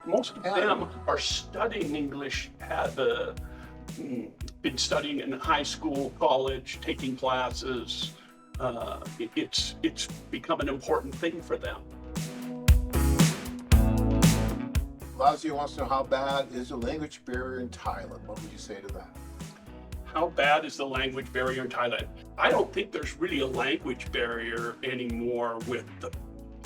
most of them are studying English, been studying in high school, college, taking classes. It's become an important thing for them. Lazio wants to know, how bad is the language barrier in Thailand? What would you say to that? How bad is the language barrier in Thailand? I don't think there's really a language barrier anymore with the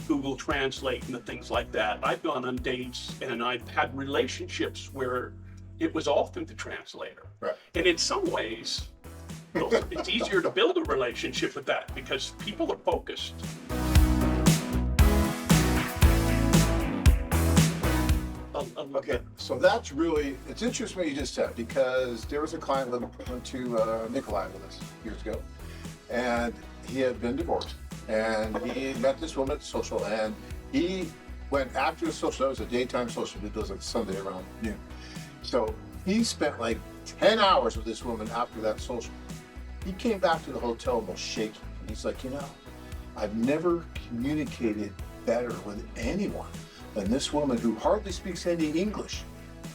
Google Translate and the things like that. I've gone on dates and I've had relationships where it was all through the translator. Right. And in some ways, it's easier to build a relationship with that because people are focused. Okay, so that's really, it's interesting what you just said, because there was a client that went to Nikolai with us years ago, and he had been divorced, and he met this woman at social, and he went after the social. That was a daytime social, it was like Sunday around noon. So he spent like 10 hours with this woman after that social. He came back to the hotel almost shaking, and he's like, I've never communicated better with anyone than this woman who hardly speaks any English.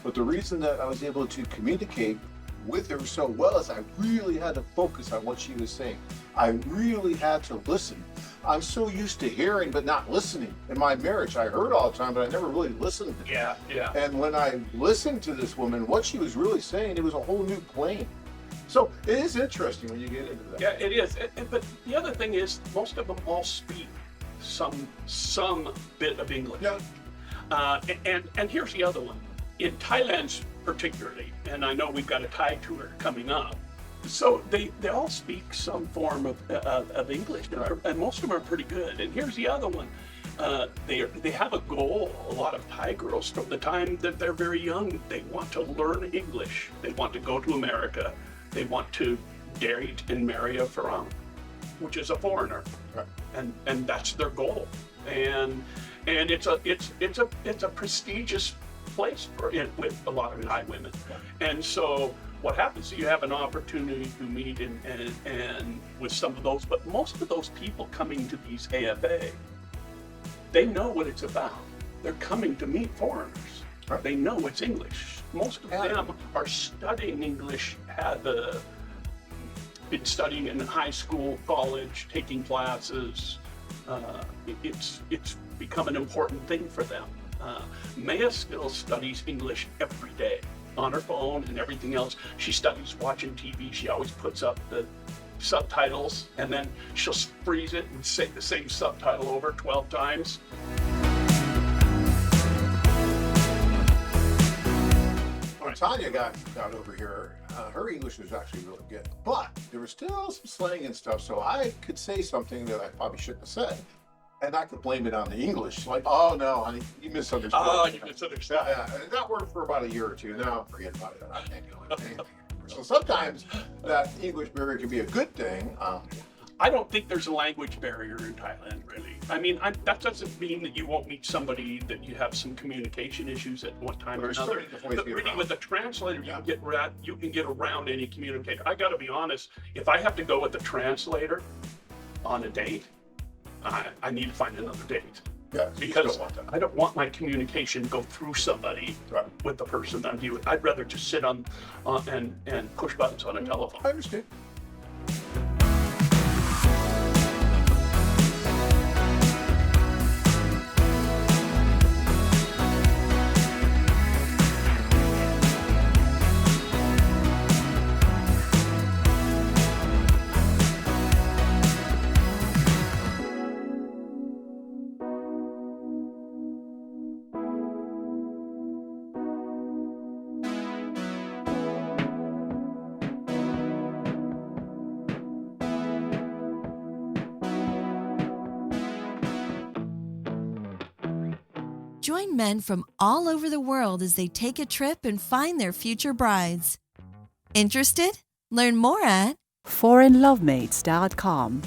But the reason that I was able to communicate with her so well is I really had to focus on what she was saying. I really had to listen. I'm so used to hearing but not listening. In my marriage, I heard all the time, but I never really listened. Yeah. And when I listened to this woman, what she was really saying, it was a whole new plane. So it is interesting when you get into that. Yeah, it is. But the other thing is, most of them all speak some bit of English. Yeah. And here's the other one. In Thailand particularly, and I know we've got a Thai tour coming up, so they all speak some form of English, and most of them are pretty good. And here's the other one. They have a goal. A lot of Thai girls, from the time that they're very young, they want to learn English. They want to go to America. They want to date and marry a Farang, which is a foreigner, Right. and that's their goal. And it's a prestigious place with a lot of Thai women. And so what happens is you have an opportunity to meet and with some of those, but most of those people coming to these AFA, they know what it's about. They're coming to meet foreigners. Right. They know it's English. Most of them are studying English, been studying in high school, college, taking classes. It's become an important thing for them. Maya still studies English every day on her phone and everything else. She studies watching TV. She always puts up the subtitles, and then she'll freeze it and say the same subtitle over 12 times. When Tanya got over here, her English was actually really good, but there was still some slang and stuff, so I could say something that I probably shouldn't have said, and I could blame it on the English, like, oh no, honey, you misunderstood. Oh, you misunderstood. Yeah, and that worked for about a year or two. Now forget about it. I can't do anything. So sometimes that English barrier can be a good thing. I don't think there's a language barrier in Thailand, really. I mean, that doesn't mean that you won't meet somebody that you have some communication issues at one time or another. But really, with a translator, you can get around any communicator. I got to be honest, if I have to go with a translator on a date, I need to find another date. Yeah, because I don't want my communication to go through somebody with the person that I'm dealing with. I'd rather just sit on and push buttons on a telephone. I understand. Join men from all over the world as they take a trip and find their future brides. Interested? Learn more at foreignlovemates.com.